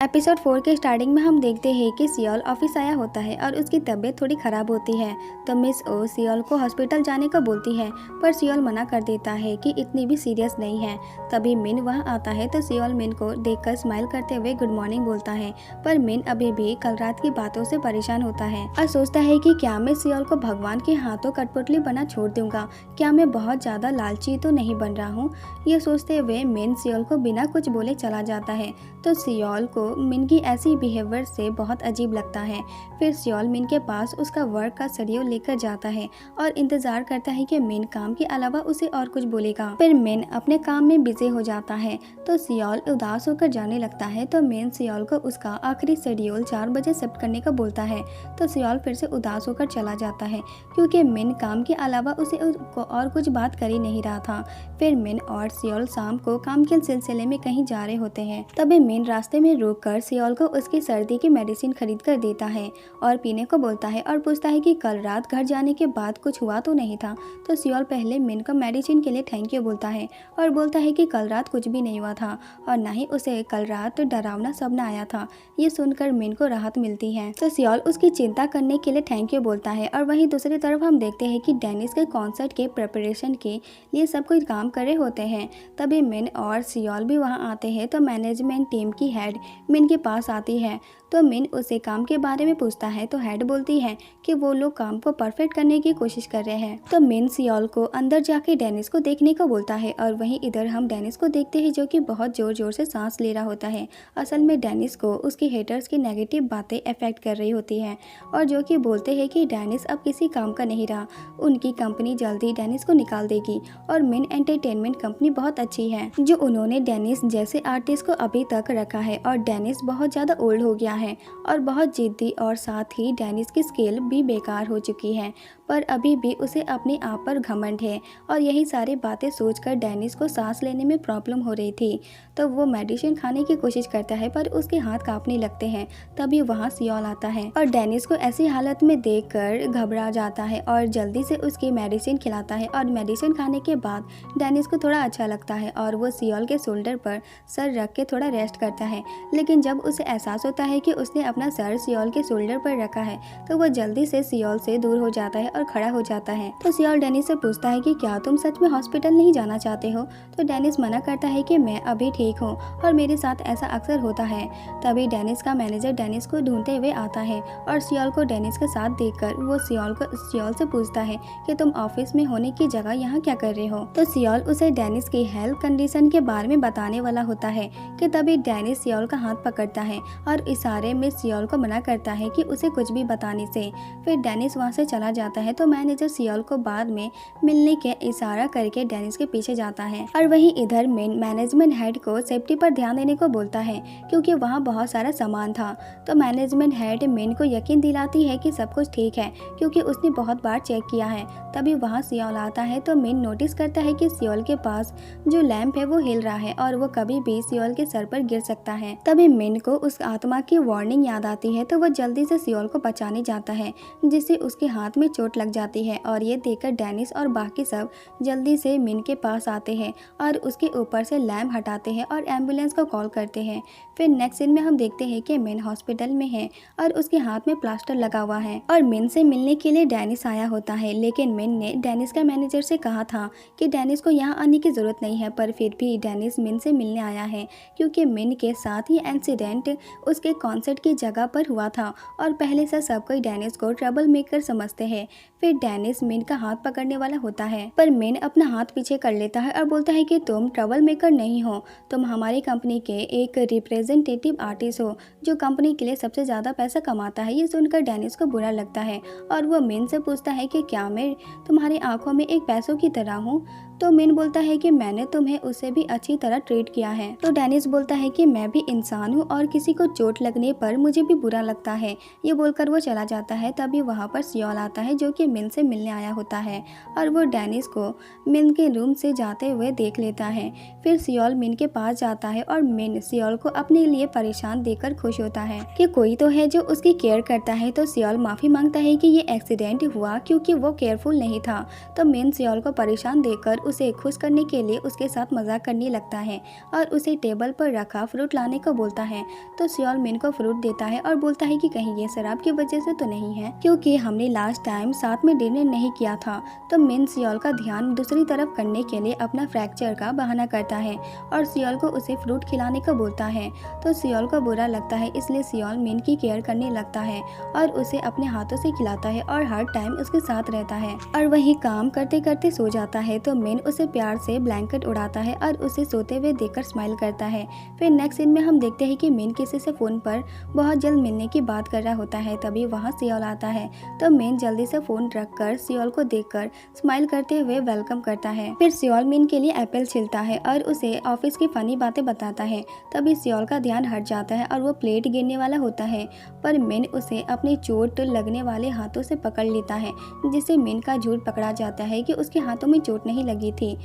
Episode 4 के starting में हम देखते हैं कि सियोल ऑफिस आया होता है और उसकी तबीयत थोड़ी ख़राब होती है। तो मिस ओ सियोल को हॉस्पिटल जाने को बोलती है, पर सियोल मना कर देता है कि इतनी भी सीरियस नहीं है। तभी मिन वहां आता है तो सियोल मिन को देखकर स्माइल करते हुए गुड मॉर्निंग बोलता है, पर मिन अभी भी कल रात की बातों से परेशान होता है और सोचता है कि क्या मैं सियोल को भगवान के हाथों कठपुतली बना छोड़ दूंगा, क्या मैं बहुत ज़्यादा लालची तो नहीं बन रहा हूँ। ये सोचते हुए मिन सियोल को बिना कुछ बोले चला जाता है। तो सियोल को मिन की ऐसी बिहेवियर से बहुत अजीब लगता है। फिर सियोल मिन के पास उसका वर्क का शेड्यूल लेकर जाता है और इंतजार करता है कि मिन काम के अलावा उसे और कुछ बोलेगा। फिर मिन अपने काम में बिजी हो जाता है तो सियोल उदास होकर जाने लगता है। तो मिन सियोल को उसका आखिरी शेड्यूल 4 बजे शिफ्ट करने का बोलता है। तो सियोल फिर से उदास होकर चला जाता है क्योंकि मिन काम के अलावा उसे और कुछ बात कर ही नहीं रहा था। फिर मिन और सियोल शाम को काम के सिलसिले में कहीं जा रहे होते हैं। तभी मिन रास्ते में रोक कर सियोल को उसकी सर्दी की मेडिसिन खरीद कर देता है और पीने को बोलता है और पूछता है कि कल रात घर जाने के बाद कुछ हुआ तो नहीं था। तो सियोल पहले मिन को मेडिसिन के लिए थैंक यू बोलता है और बोलता है कि कल रात कुछ भी नहीं हुआ था और ना ही उसे कल रात डरावना सपना आया था। ये सुनकर मिन को राहत मिलती है। तो सियोल उसकी चिंता करने के लिए थैंक यू बोलता है। और वहीं दूसरी तरफ हम देखते हैं कि डेनिस के कॉन्सर्ट के प्रिपरेशन के लिए सब कुछ काम कर रहे होते हैं। तभी मिन और सियोल भी वहां आते हैं। तो मैनेजमेंट टीम की हेड मिन के पास आती है तो मिन उसे काम के बारे में पूछता है। तो हेड बोलती है कि वो लोग काम को परफेक्ट करने की कोशिश कर रहे हैं। तो मिन सियोल को अंदर जाके डेनिस को देखने को बोलता है और वहीं इधर हम डेनिस को देखते हैं जो कि बहुत जोर जोर से सांस ले रहा होता है। असल में डेनिस को उसके हेटर्स की नेगेटिव बातें अफेक्ट कर रही होती हैं और जो कि बोलते हैं कि डेनिस अब किसी काम का नहीं रहा, उनकी कंपनी जल्दी डेनिस को निकाल देगी और मिन एंटरटेनमेंट कंपनी बहुत अच्छी है जो उन्होंने डेनिस जैसे आर्टिस्ट को अभी तक रखा है। और डेनिस बहुत ज़्यादा ओल्ड हो गया है और बहुत जिद्दी और साथ ही डेनिस की स्किल भी बेकार हो चुकी है, पर अभी भी उसे अपने आप पर घमंड है। और यही सारी बातें सोचकर डेनिस को सांस लेने में प्रॉब्लम हो रही थी। तो वो मेडिसिन खाने की कोशिश करता है पर उसके हाथ कांपने लगते हैं। तभी वहाँ सियोल आता है और डेनिस को ऐसी हालत में देखकर घबरा जाता है और जल्दी से उसकी मेडिसिन खिलाता है। और मेडिसिन खाने के बाद डेनिस को थोड़ा अच्छा लगता है और वो सियोल के शोल्डर पर सर रख के थोड़ा रेस्ट करता है। लेकिन जब उसे एहसास होता है कि उसने अपना सर सियोल के शोल्डर पर रखा है तो वो जल्दी से सियोल से दूर हो जाता है और खड़ा हो जाता है। तो सियोल डेनिस से पूछता है कि क्या तुम सच में हॉस्पिटल नहीं जाना चाहते हो। तो डेनिस मना करता है कि मैं अभी ठीक हूँ और मेरे साथ ऐसा अक्सर होता है। तभी डेनिस का मैनेजर डेनिस को ढूंढते हुए आता है और सियोल को डेनिस के साथ देखकर वो सियोल से पूछता है कि तुम ऑफिस में होने की जगह यहाँ क्या कर रहे हो। तो सियोल उसे डेनिस की हेल्थ कंडीशन के बारे में बताने वाला होता है कि तभी डेनिस सियोल का हाथ पकड़ता है और इशारे में सियोल को मना करता है कि उसे कुछ भी बताने से। फिर डेनिस वहाँ से चला जाता है। तो मैनेजर सियोल को बाद में मिलने के इशारा करके डेनिस के पीछे जाता है। और वहीं इधर मैनेजमेंट हेड को सेफ्टी पर ध्यान देने को बोलता है क्योंकि वहाँ बहुत सारा सामान था। तो मैनेजमेंट हेड मिन को यकीन दिलाती है कि सब कुछ ठीक है क्योंकि उसने बहुत बार चेक किया है। तभी वहाँ सियोल आता है तो मिन नोटिस करता है कि सियोल के पास जो लैंप है वो हिल रहा है और वो कभी भी सियोल के सर पर गिर सकता है। तभी मिन को उस आत्मा की वार्निंग याद आती है तो वो जल्दी से सियोल को बचाने जाता है जिससे उसके हाथ में चोट लग जाती है। और ये देखकर डेनिस और बाकी सब जल्दी से मिन के पास आते हैं और उसके ऊपर से लैंप हटाते हैं और एम्बुलेंस को कॉल करते हैं। फिर नेक्स्ट सीन में हम देखते हैं कि मिन हॉस्पिटल में है और उसके हाथ में प्लास्टर लगा हुआ है और मिन से मिलने के लिए डेनिस आया होता है। लेकिन मिन ने डेनिस का मैनेजर से कहा था कि डेनिस को यहाँ आने की जरूरत नहीं है, पर फिर भी डेनिस मिन से मिलने आया है क्योंकि मिन के साथ ही इंसिडेंट उसके कॉन्सर्ट की जगह पर हुआ था और पहले से सब कोई डेनिस को ट्रबल मेकर समझते हैं। फिर डेनिस मिन का हाथ पकड़ने वाला होता है पर मिन अपना हाथ पीछे कर लेता है और बोलता है कि तुम ट्रबल मेकर नहीं हो, तुम हमारी कंपनी के एक रिप्रेजेंटेटिव आर्टिस्ट हो जो कंपनी के लिए सबसे ज़्यादा पैसा कमाता है। ये सुनकर डेनिस को बुरा लगता है और वो मिन से पूछता है कि क्या मैं तुम्हारी आंखों में एक पैसों की तरह हूँ। तो मिन बोलता है कि मैंने तुम्हें उससे भी अच्छी तरह ट्रीट किया है। तो डेनिस बोलता है कि मैं भी इंसान हूँ और किसी को चोट लगने पर मुझे भी बुरा लगता है। ये बोलकर वो चला जाता है। तभी वहाँ पर सियोल आता है जो कि मिन से मिलने आया होता है और वो डेनिस को मिन के रूम से जाते हुए देख लेता है। फिर सियोल मिन के पास जाता है और मिन सियोल को अपने लिए परेशान देखकर खुश होता है कि कोई तो है जो उसकी केयर करता है। तो सियोल माफ़ी मांगता है कि ये एक्सीडेंट हुआ क्योंकि वो केयरफुल नहीं था। तो मिन सियोल को परेशान देखकर उसे खुश करने के लिए उसके साथ मजाक करने लगता है और उसे टेबल पर रखा फ्रूट लाने को बोलता है। तो सियोल मिन को फ्रूट देता है और बोलता है कि कहीं ये शराब की वजह से तो नहीं है, क्योंकि हमने लास्ट टाइम साथ में डिनर नहीं किया था। तो मिन सियोल का ध्यान दूसरी तरफ करने के लिए अपना फ्रैक्चर का बहाना करता है और सियोल को उसे फ्रूट खिलाने को बोलता है। तो सियोल को बुरा लगता है, इसलिए सियोल मिन की केयर करने लगता है और उसे अपने हाथों से खिलाता है और हर टाइम उसके साथ रहता है और वही काम करते करते सो जाता है। तो मिन उसे प्यार से ब्लैंकेट उड़ाता है और उसे सोते हुए देखकर स्माइल करता है। फिर नेक्स्ट सीन में हम देखते हैं कि मिन किसी से फोन पर बहुत जल्द मिलने की बात कर रहा होता है। तभी वहाँ सियोल आता है। तो मिन जल्दी से फोन रखकर सियोल को देखकर स्माइल करते हुए वेलकम करता है। फिर सियोल मिन के लिए एप्पल छिलता है और उसे ऑफिस की फनी बातें बताता है। तभी सियोल का ध्यान हट जाता है और वो प्लेट गिरने वाला होता है, पर मिन उसे अपने चोट लगने वाले हाथों से पकड़ लेता है, जिससे मिन का झूठ पकड़ा जाता है कि उसके हाथों में चोट नहीं लगी थी।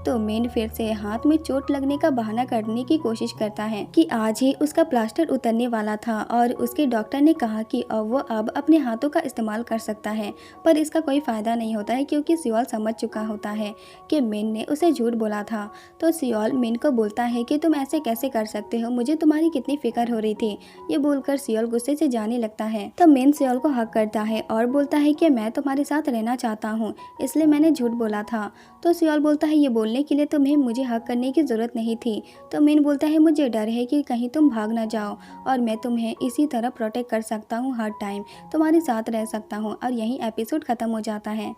तो मिन फिर से हाथ में चोट लगने का बहाना करने की कोशिश करता है कि आज ही उसका प्लास्टर उतरने वाला था और उसके डॉक्टर ने कहा कि वो अब अपने हाथों का इस्तेमाल कर सकता है, पर इसका कोई फायदा नहीं होता है क्योंकि सियोल समझ चुका होता है कि मिन ने उसे झूठ बोला था। तो सियोल मिन को बोलता है कि तुम ऐसे कैसे कर सकते हो, मुझे तुम्हारी कितनी फिक्र हो रही थी। ये बोलकर सियोल गुस्से से जाने लगता है। तो मिन सियोल को हक करता है और बोलता है कि मैं तुम्हारे साथ रहना चाहता हूँ, इसलिए मैंने झूठ बोला था। तो सियोल बोलता है ये बोलने के लिए तुम्हें मुझे हक करने की जरूरत नहीं थी। तो मिन बोलता है मुझे डर है कि कहीं तुम भाग ना जाओ और मैं तुम्हें इसी तरह प्रोटेक्ट कर सकता हूँ, हर टाइम तुम्हारे साथ रह सकता हूँ। और यही एपिसोड खत्म हो जाता है।